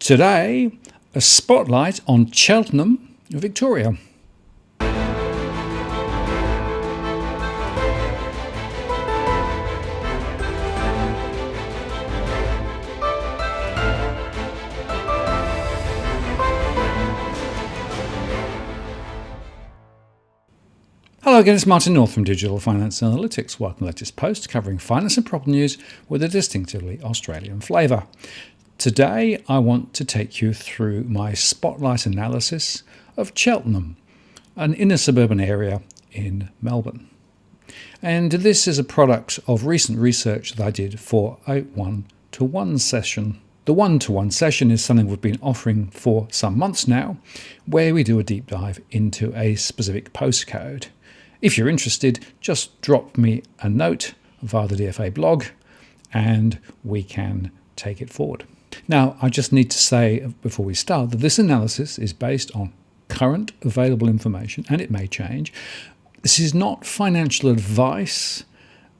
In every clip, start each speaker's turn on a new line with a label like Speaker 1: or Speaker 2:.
Speaker 1: Today, a spotlight on Cheltenham, Victoria. Hello again, it's Martin North from Digital Finance Analytics. Welcome to the latest post covering finance and property news with a distinctively Australian flavour. Today I want to take you through my spotlight analysis of Cheltenham, an inner suburban area in Melbourne. And this is a product of recent research that I did for a one-to-one session. The one-to-one session is something we've been offering for some months now, where we do a deep dive into a specific postcode. If you're interested, just drop me a note via the DFA blog and we can take it forward. Now, I just need to say before we start that this analysis is based on current available information and it may change. This is not financial advice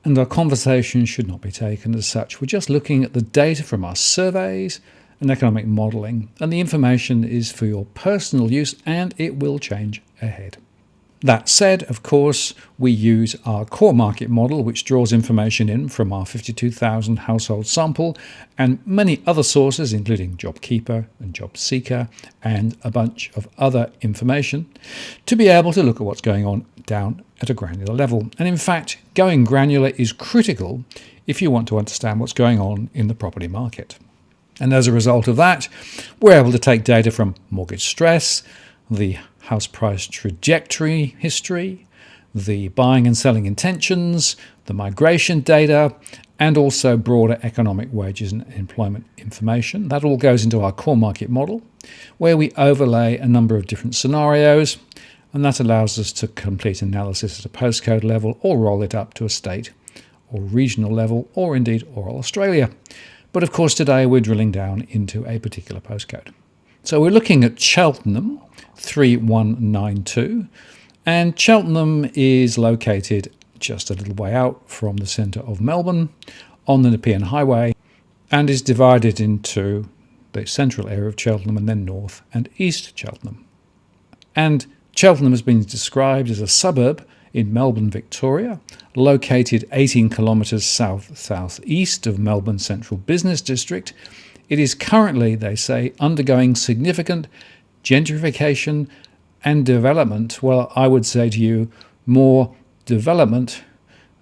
Speaker 1: and our conversation should not be taken as such. We're just looking at the data from our surveys and economic modelling, and the information is for your personal use and it will change ahead. That said, of course, we use our core market model, which draws information in from our 52,000 household sample and many other sources, including JobKeeper and JobSeeker and a bunch of other information, to be able to look at what's going on down at a granular level. And in fact, going granular is critical if you want to understand what's going on in the property market. And as a result of that, we're able to take data from mortgage stress, the house price trajectory history, the buying and selling intentions, the migration data, and also broader economic wages and employment information. That all goes into our core market model, where we overlay a number of different scenarios, and that allows us to complete analysis at a postcode level or roll it up to a state or regional level, or indeed all Australia. But of course, today we're drilling down into a particular postcode. So we're looking at Cheltenham 3192, and Cheltenham is located just a little way out from the centre of Melbourne on the Nepean Highway and is divided into the central area of Cheltenham and then north and east Cheltenham. And Cheltenham has been described as a suburb in Melbourne, Victoria, located 18 kilometres south-southeast of Melbourne Central Business District. It is currently, they say, undergoing significant gentrification and development. Well, I would say to you, more development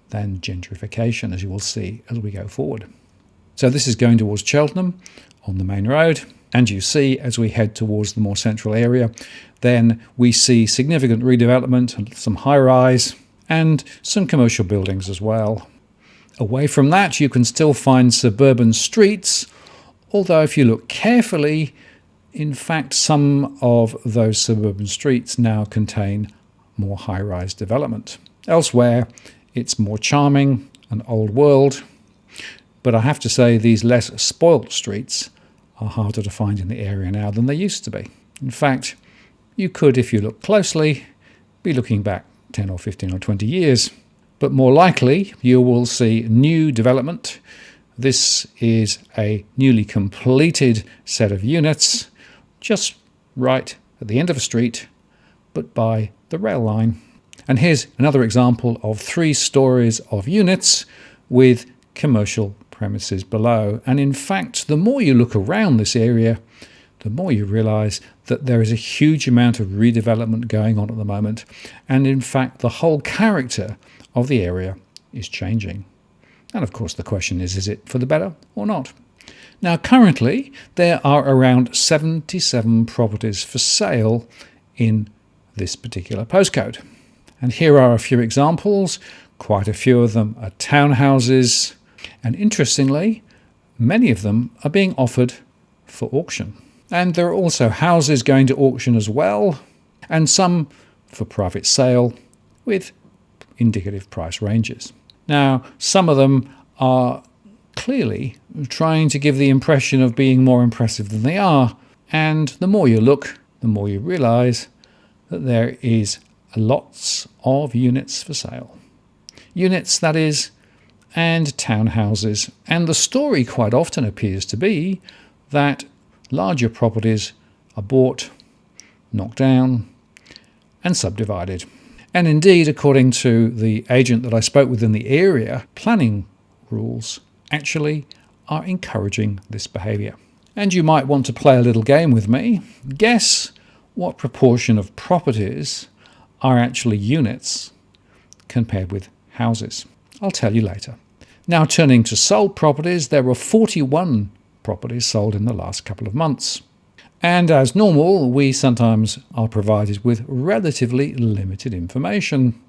Speaker 1: than gentrification, as you will see as we go forward. So this is going towards Cheltenham on the main road. And you see, as we head towards the more central area, then we see significant redevelopment and some high-rise and some commercial buildings as well. Away from that, you can still find suburban streets, although if you look carefully, in fact, some of those suburban streets now contain more high-rise development. Elsewhere, it's more charming and old world. But I have to say these less spoilt streets are harder to find in the area now than they used to be. In fact, you could, if you look closely, be looking back 10 or 15 or 20 years. But more likely, you will see new development. This is a newly completed set of units just right at the end of a street, but by the rail line. And here's another example of 3 stories of units with commercial premises below. And in fact, the more you look around this area, the more you realise that there is a huge amount of redevelopment going on at the moment. And in fact, the whole character of the area is changing. And of course, the question is it for the better or not? Now, currently, there are around 77 properties for sale in this particular postcode. And here are a few examples. Quite a few of them are townhouses. And interestingly, many of them are being offered for auction. And there are also houses going to auction as well, and some for private sale with indicative price ranges. Now, some of them are clearly trying to give the impression of being more impressive than they are, and the more you look, the more you realise that there is lots of units for sale. Units, that is, and townhouses. And the story quite often appears to be that larger properties are bought, knocked down, and subdivided. And indeed, according to the agent that I spoke with in the area, planning rules actually are encouraging this behaviour. And you might want to play a little game with me. Guess what proportion of properties are actually units compared with houses. I'll tell you later. Now, turning to sold properties, there were 41 properties sold in the last couple of months. And as normal, we sometimes are provided with relatively limited information.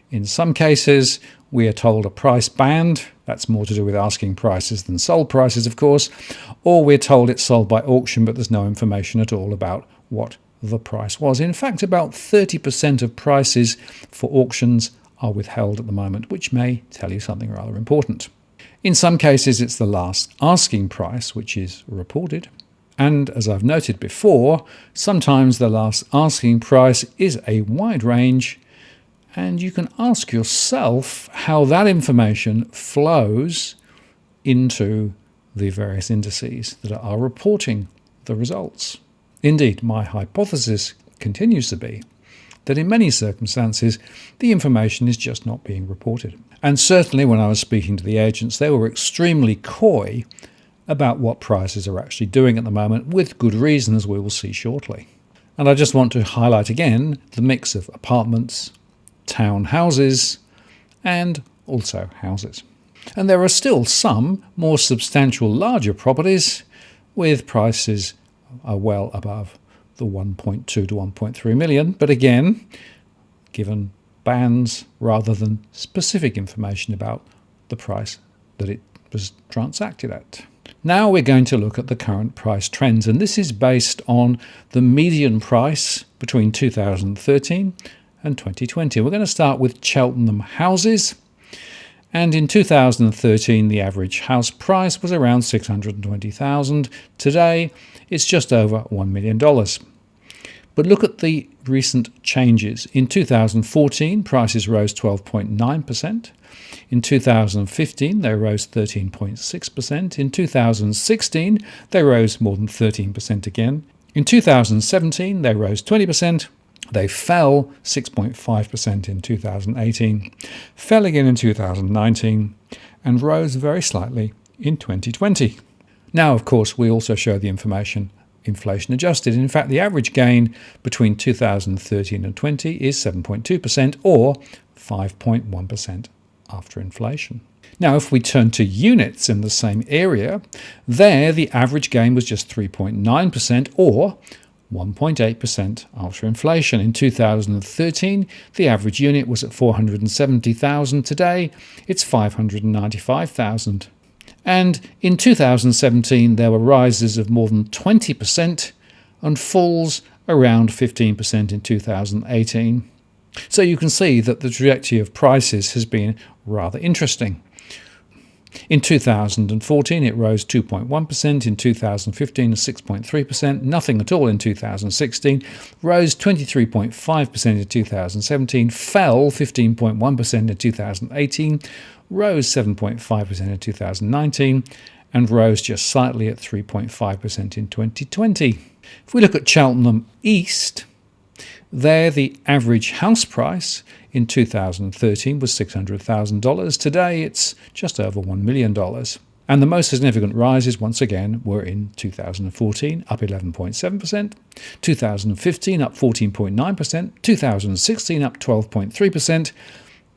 Speaker 1: In some cases, we are told a price band. That's more to do with asking prices than sold prices, of course. Or we're told it's sold by auction, but there's no information at all about what the price was. In fact, about 30% of prices for auctions are withheld at the moment, which may tell you something rather important. In some cases, it's the last asking price which is reported. And as I've noted before, sometimes the last asking price is a wide range, and you can ask yourself how that information flows into the various indices that are reporting the results. Indeed, my hypothesis continues to be that in many circumstances, the information is just not being reported. And certainly when I was speaking to the agents, they were extremely coy about what prices are actually doing at the moment, with good reason, as we will see shortly. And I just want to highlight again the mix of apartments, townhouses, and also houses. And there are still some more substantial larger properties with prices well above the 1.2 to 1.3 million, but again, given bands rather than specific information about the price that it was transacted at. Now we're going to look at the current price trends, and this is based on the median price between 2013 and 2020. We're going to start with Cheltenham houses, and in 2013 the average house price was around $620,000. Today it's just over $1 million. But look at the recent changes. In 2014, prices rose 12.9%. In 2015, they rose 13.6%. In 2016, they rose more than 13% again. In 2017, they rose 20%. They fell 6.5% in 2018, fell again in 2019, and rose very slightly in 2020. Now, of course, we also show the information inflation adjusted. In fact, the average gain between 2013 and 20 is 7.2% or 5.1% after inflation. Now, if we turn to units in the same area, there the average gain was just 3.9% or 1.8% after inflation. In 2013, the average unit was at 470,000. Today, it's 595,000. And in 2017, there were rises of more than 20% and falls around 15% in 2018. So you can see that the trajectory of prices has been rather interesting. In 2014, it rose 2.1%. In 2015, 6.3%. Nothing at all in 2016. Rose 23.5% in 2017. Fell 15.1% in 2018. Rose 7.5% in 2019. And rose just slightly at 3.5% in 2020. If we look at Cheltenham East, there the average house price in 2013 was $600,000. Today it's just over $1 million. And the most significant rises, once again, were in 2014, up 11.7%, 2015 up 14.9%, 2016 up 12.3%,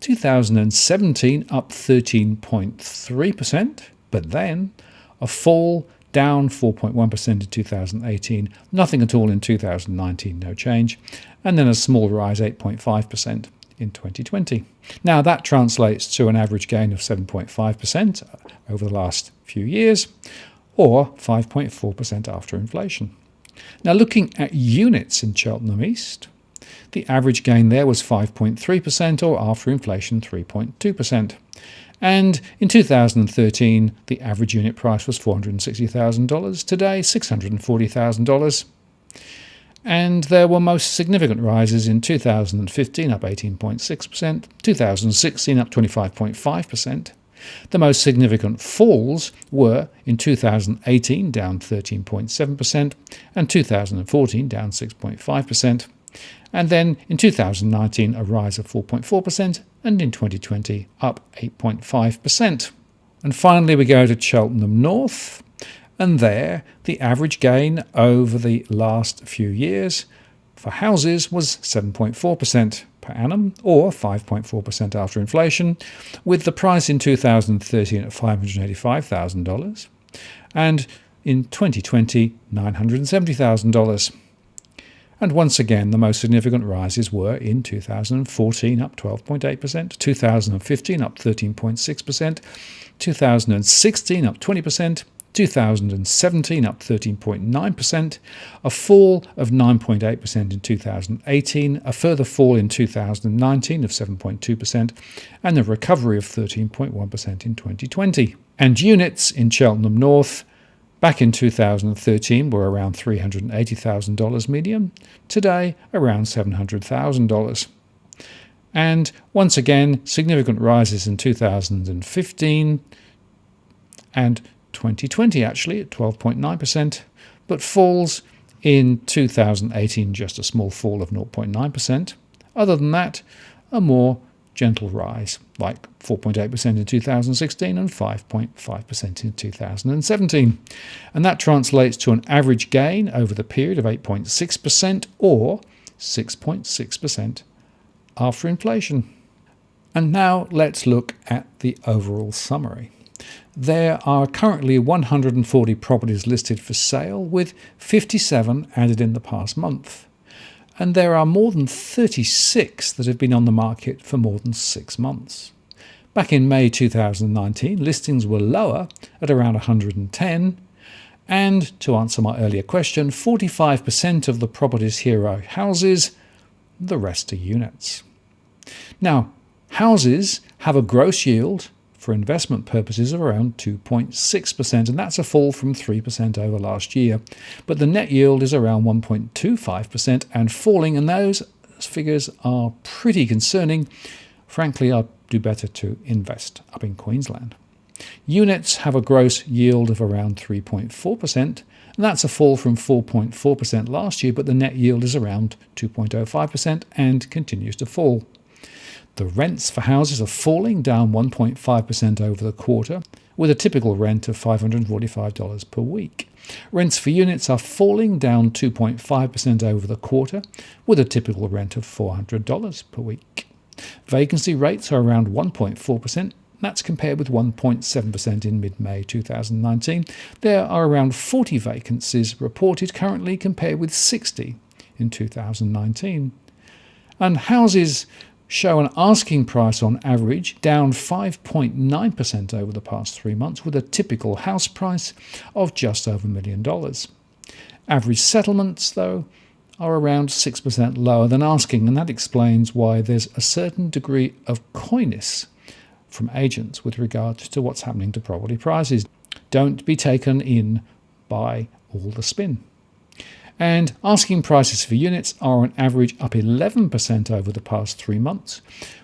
Speaker 1: 2017 up 13.3%, but then a fall down 4.1% in 2018, nothing at all in 2019, no change, and then a small rise, 8.5% in 2020. Now that translates to an average gain of 7.5% over the last few years, or 5.4% after inflation. Now looking at units in Cheltenham East, the average gain there was 5.3%, or after inflation 3.2%. And in 2013, the average unit price was $460,000. Today, $640,000. And there were most significant rises in 2015, up 18.6%, 2016 up 25.5%, The most significant falls were in 2018 down 13.7% and 2014 down 6.5%, and then in 2019 a rise of 4.4% and in 2020 up 8.5%. And finally we go to Cheltenham North, and there the average gain over the last few years for houses was 7.4% per annum, or 5.4% after inflation, with the price in 2013 at $585,000 and in 2020 $970,000. And once again, the most significant rises were in 2014 up 12.8%, 2015 up 13.6%, 2016 up 20%, 2017 up 13.9%, a fall of 9.8% in 2018, a further fall in 2019 of 7.2%, and a recovery of 13.1% in 2020. And units in Cheltenham North back in 2013 were around $380,000 median, today around $700,000. And once again, significant rises in 2015 and 2020 actually at 12.9%, but falls in 2018, just a small fall of 0.9%. Other than that, a more gentle rise, like 4.8% in 2016 and 5.5% in 2017. And that translates to an average gain over the period of 8.6% or 6.6% after inflation. And now let's look at the overall summary. There are currently 140 properties listed for sale, with 57 added in the past month. And there are more than 36 that have been on the market for more than 6 months. Back in May 2019, listings were lower at around 110. And to answer my earlier question, 45% of the properties here are houses, the rest are units. Now, houses have a gross yield for investment purposes of around 2.6%, and that's a fall from 3% over last year. But the net yield is around 1.25% and falling, and those figures are pretty concerning. Frankly, I'd do better to invest up in Queensland. Units have a gross yield of around 3.4%, and that's a fall from 4.4% last year, but the net yield is around 2.05% and continues to fall. The rents for houses are falling, down 1.5% over the quarter, with a typical rent of $545 per week. Rents for units are falling, down 2.5% over the quarter, with a typical rent of $400 per week. Vacancy rates are around 1.4%. That's compared with 1.7% in mid-May 2019. There are around 40 vacancies reported currently, compared with 60 in 2019. And houses show an asking price on average down 5.9% over the past 3 months, with a typical house price of just over $1 million. Average settlements, though, are around 6% lower than asking, and that explains why there's a certain degree of coyness from agents with regard to what's happening to property prices. Don't be taken in by all the spin. And asking prices for units are on average up 11% over the past 3 months,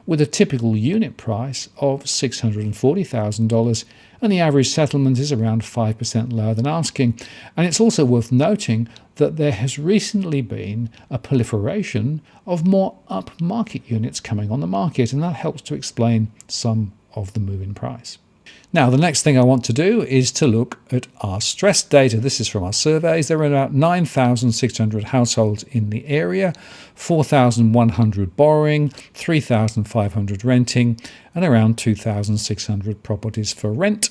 Speaker 1: with a typical unit price of $640,000, and the average settlement is around 5% lower than asking. And it's also worth noting that there has recently been a proliferation of more upmarket units coming on the market, and that helps to explain some of the move in price. Now, the next thing I want to do is to look at our stress data. This is from our surveys. There are about 9,600 households in the area, 4,100 borrowing, 3,500 renting, and around 2,600 properties for rent.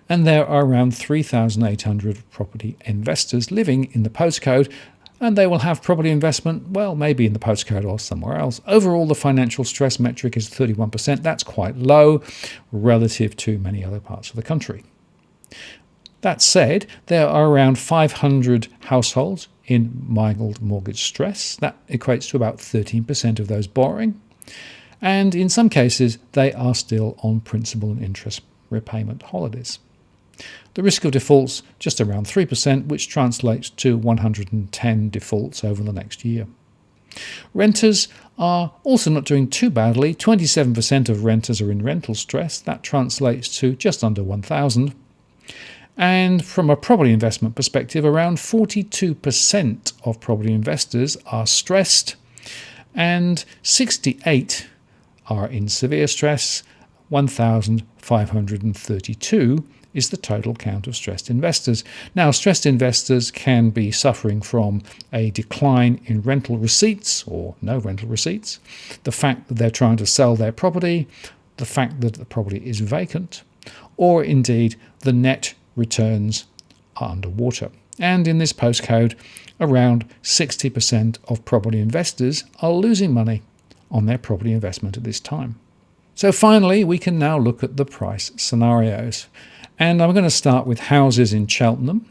Speaker 1: And there are around 3,800 property investors living in the postcode, and they will have property investment, well, maybe in the postcode or somewhere else. Overall, the financial stress metric is 31%. That's quite low relative to many other parts of the country. That said, there are around 500 households in mild mortgage stress. That equates to about 13% of those borrowing. And in some cases, they are still on principal and interest repayment holidays. The risk of defaults just around 3%, which translates to 110 defaults over the next year. Renters are also not doing too badly. 27% of renters are in rental stress. That translates to just under 1,000. And from a property investment perspective, around 42% of property investors are stressed, and 68 are in severe stress. 1,532 is the total count of stressed investors. Now, stressed investors can be suffering from a decline in rental receipts or no rental receipts, the fact that they're trying to sell their property, the fact that the property is vacant, or indeed the net returns are underwater. And in this postcode, around 60% of property investors are losing money on their property investment at this time. So finally, we can now look at the price scenarios. And I'm going to start with houses in Cheltenham.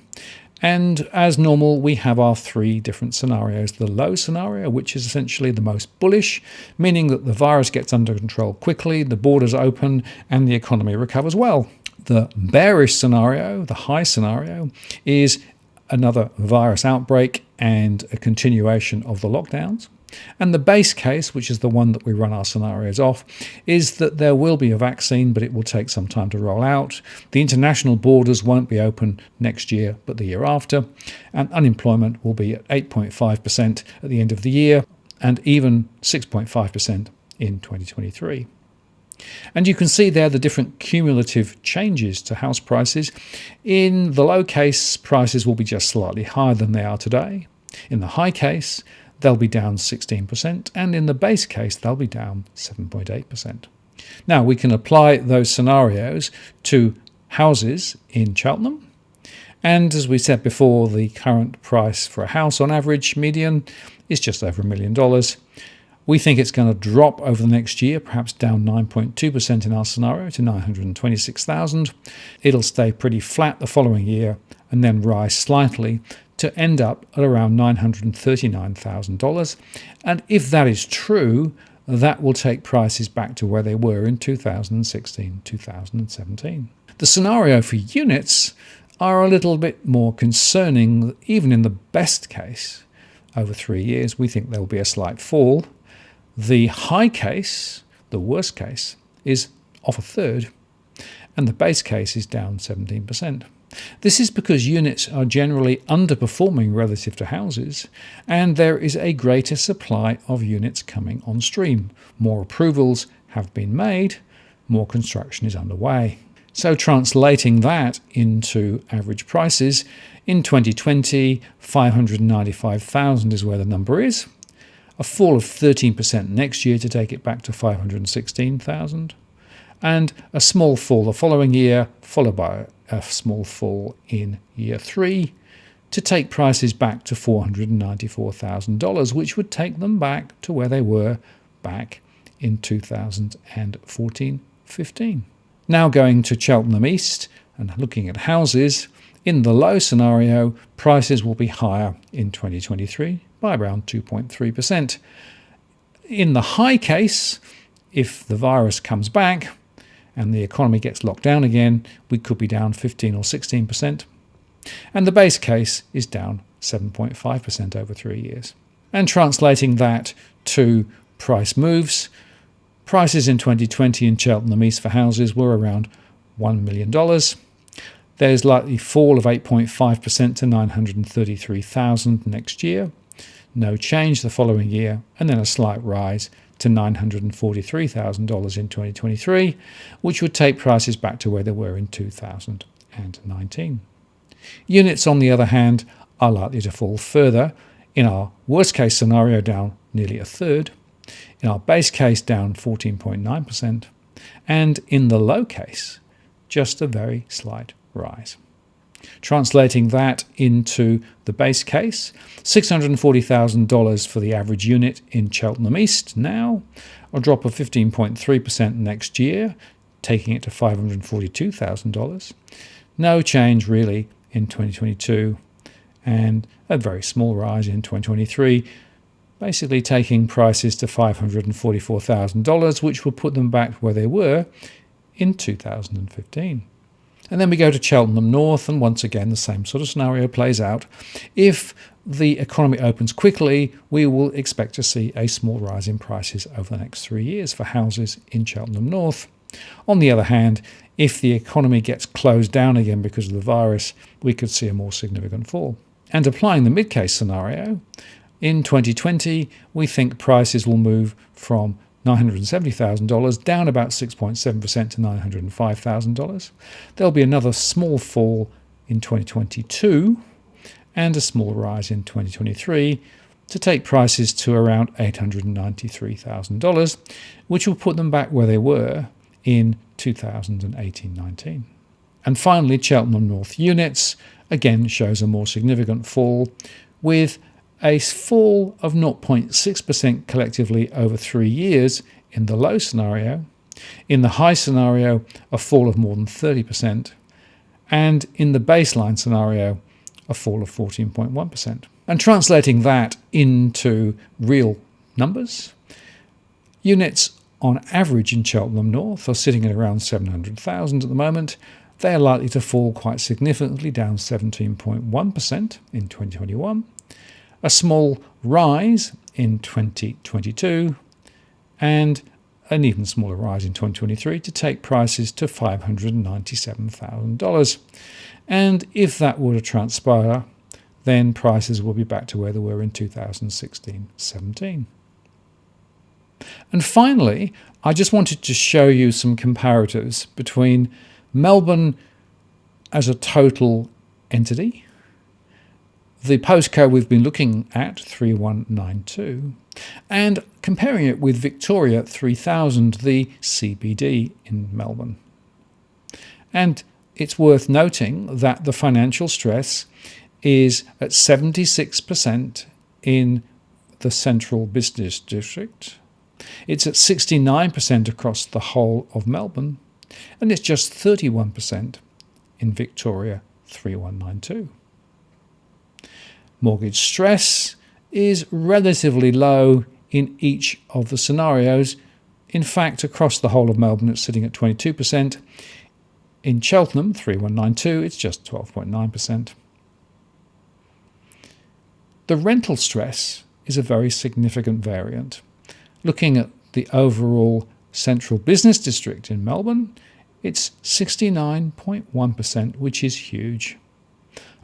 Speaker 1: And as normal, we have our three different scenarios. The low scenario, which is essentially the most bullish, meaning that the virus gets under control quickly, the borders open, and the economy recovers well. The bearish scenario, the high scenario, is another virus outbreak and a continuation of the lockdowns. And the base case, which is the one that we run our scenarios off, is that there will be a vaccine, but it will take some time to roll out. The international borders won't be open next year, but the year after. And unemployment will be at 8.5% at the end of the year, and even 6.5% in 2023. And you can see there the different cumulative changes to house prices. In the low case, prices will be just slightly higher than they are today. In the high case, they'll be down 16%, and in the base case, they'll be down 7.8%. Now, we can apply those scenarios to houses in Cheltenham, and as we said before, the current price for a house on average, median, is just over $1 million. We think it's going to drop over the next year, perhaps down 9.2% in our scenario to $926,000. It'll stay pretty flat the following year and then rise slightly to end up at around $939,000. And if that is true, that will take prices back to where they were in 2016, 2017. The scenario for units are a little bit more concerning. Even in the best case, over 3 years, we think there will be a slight fall. The high case, the worst case, is off a third, and the base case is down 17%. This is because units are generally underperforming relative to houses, and there is a greater supply of units coming on stream. More approvals have been made, more construction is underway. So translating that into average prices, in 2020, $595,000 is where the number is. A fall of 13% next year to take it back to $516,000, and a small fall the following year, followed by a small fall in year 3 to take prices back to $494,000, which would take them back to where they were back in 2014-15. Now going to Cheltenham East and looking at houses, in the low scenario, prices will be higher in 2023 by around 2.3%. In the high case, if the virus comes back and the economy gets locked down again, we could be down 15 or 16%. And the base case is down 7.5% over 3 years. And translating that to price moves, prices in 2020 in Cheltenham East for houses were around $1 million. There's likely fall of 8.5% to $933,000 next year. No change the following year, and then a slight rise to $943,000 in 2023, which would take prices back to where they were in 2019. Units, on the other hand, are likely to fall further. In our worst case scenario, down nearly a third. In our base case, down 14.9%. And in the low case, just a very slight rise. Translating that into the base case, $640,000 for the average unit in Cheltenham East now, a drop of 15.3% next year, taking it to $542,000. No change really in 2022, and a very small rise in 2023, basically taking prices to $544,000, which will put them back where they were in 2015. And then we go to Cheltenham North, and once again the same sort of scenario plays out. If the economy opens quickly, we will expect to see a small rise in prices over the next 3 years for houses in Cheltenham North. On the other hand, if the economy gets closed down again because of the virus, we could see a more significant fall. And applying the mid-case scenario, in 2020, we think prices will move from $970,000 down about 6.7% to $905,000. There'll be another small fall in 2022 and a small rise in 2023 to take prices to around $893,000, which will put them back where they were in 2018-19. And finally, Cheltenham North units again shows a more significant fall, with a fall of 0.6% collectively over 3 years in the low scenario, in the high scenario a fall of more than 30%, and in the baseline scenario a fall of 14.1%. And translating that into real numbers, units on average in Cheltenham North are sitting at around 700,000 at the moment. They are likely to fall quite significantly, down 17.1% in 2021, a small rise in 2022, and an even smaller rise in 2023 to take prices to $597,000. And if that were to transpire, then prices will be back to where they were in 2016-17. And finally, I just wanted to show you some comparatives between Melbourne as a total entity, the postcode we've been looking at, 3192, and comparing it with Victoria 3000, the CBD in Melbourne. And it's worth noting that the financial stress is at 76% in the central business district. It's at 69% across the whole of Melbourne, and it's just 31% in Victoria 3192. Mortgage stress is relatively low in each of the scenarios. In fact, across the whole of Melbourne, it's sitting at 22%. In Cheltenham, 3192, it's just 12.9%. The rental stress is a very significant variant. Looking at the overall central business district in Melbourne, it's 69.1%, which is huge.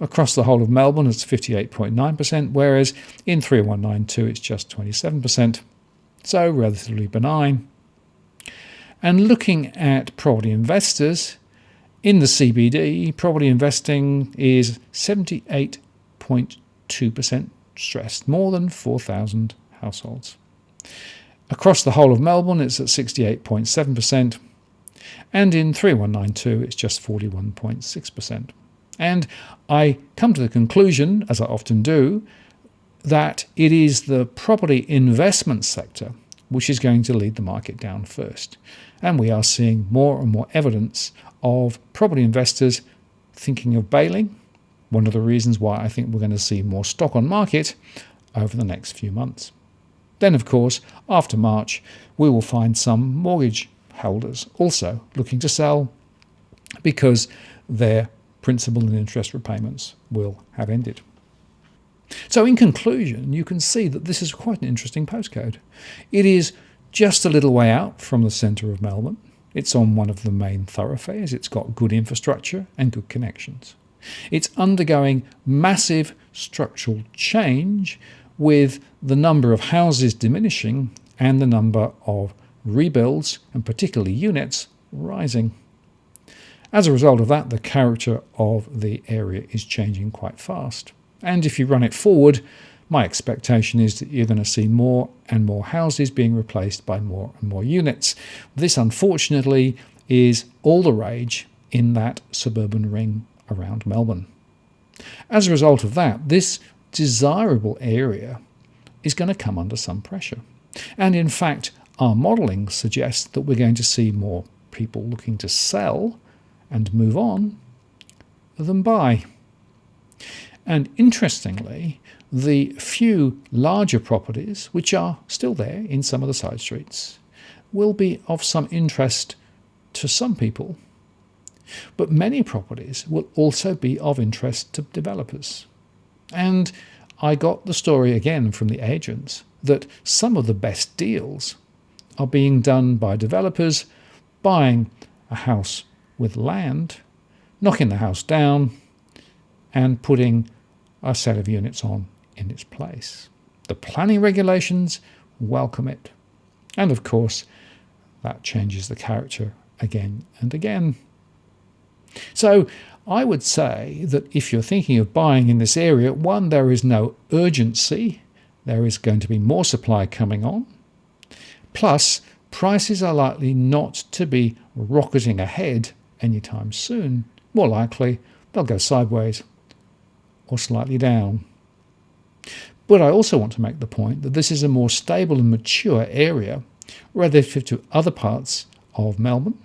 Speaker 1: Across the whole of Melbourne, it's 58.9%, whereas in 3192, it's just 27%, so relatively benign. And looking at property investors, in the CBD, property investing is 78.2% stressed, more than 4,000 households. Across the whole of Melbourne, it's at 68.7%, and in 3192, it's just 41.6%. And I come to the conclusion, as I often do, that it is the property investment sector which is going to lead the market down first. And we are seeing more and more evidence of property investors thinking of bailing, one of the reasons why I think we're going to see more stock on market over the next few months. Then, of course, after March, we will find some mortgage holders also looking to sell because their principal and interest repayments will have ended. So in conclusion, you can see that this is quite an interesting postcode. It is just a little way out from the centre of Melbourne. It's on one of the main thoroughfares. It's got good infrastructure and good connections. It's undergoing massive structural change, with the number of houses diminishing and the number of rebuilds, and particularly units, rising. As a result of that, the character of the area is changing quite fast. And if you run it forward, my expectation is that you're going to see more and more houses being replaced by more and more units. This, unfortunately, is all the rage in that suburban ring around Melbourne. As a result of that, this desirable area is going to come under some pressure. And in fact, our modelling suggests that we're going to see more people looking to sell and move on than buy. And interestingly, the few larger properties, which are still there in some of the side streets, will be of some interest to some people. But many properties will also be of interest to developers. And I got the story again from the agents that some of the best deals are being done by developers buying a house with land, knocking the house down, and putting a set of units on in its place. The planning regulations welcome it. And of course, that changes the character again and again. So I would say that if you're thinking of buying in this area, one, there is no urgency. There is going to be more supply coming on. Plus, prices are likely not to be rocketing ahead anytime soon. More likely, they'll go sideways or slightly down. But I also want to make the point that this is a more stable and mature area relative to other parts of Melbourne,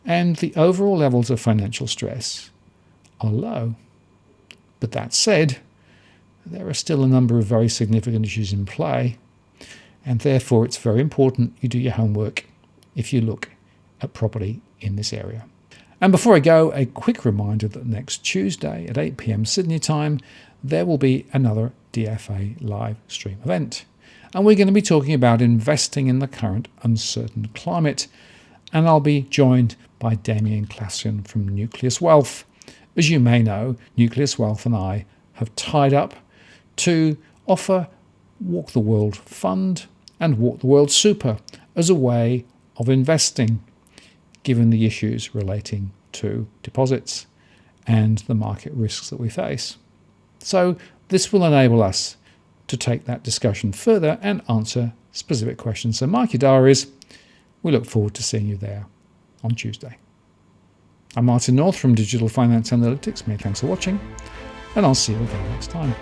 Speaker 1: and the overall levels of financial stress are low. But that said, there are still a number of very significant issues in play, and therefore it's very important you do your homework if you look at property in this area. And before I go, a quick reminder that next Tuesday at 8 p.m. Sydney time, there will be another DFA live stream event. And we're going to be talking about investing in the current uncertain climate. And I'll be joined by Damien Classian from Nucleus Wealth. As you may know, Nucleus Wealth and I have tied up to offer Walk the World Fund and Walk the World Super as a way of investing, given the issues relating to deposits and the market risks that we face. So this will enable us to take that discussion further and answer specific questions. So mark your diaries. We look forward to seeing you there on Tuesday. I'm Martin North from Digital Finance Analytics. Many thanks for watching, and I'll see you again next time.